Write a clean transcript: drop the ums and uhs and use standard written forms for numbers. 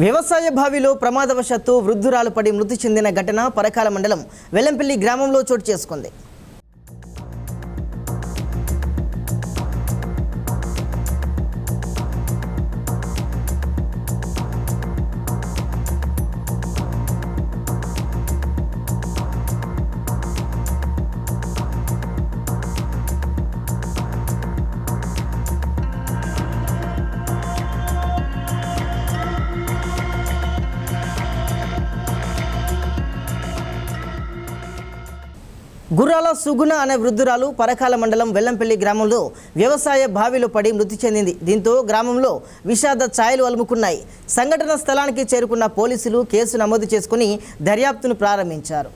వ్యవసాయ బావిలో ప్రమాదవశాత్తు వృద్ధురాలు పడి మృతి చెందిన ఘటన పరకాల మండలం వెల్లంపల్లి గ్రామంలో చోటు చేసుకుంది. గుర్రాల సుగుణ అనే వృద్ధురాలు పరకాల మండలం వెల్లంపల్లి గ్రామంలో వ్యవసాయ బావిలో పడి మృతి చెందింది. దీంతో గ్రామంలో విషాద ఛాయలు అలుముకున్నాయి. సంఘటన స్థలానికి చేరుకున్న పోలీసులు కేసు నమోదు చేసుకుని దర్యాప్తును ప్రారంభించారు.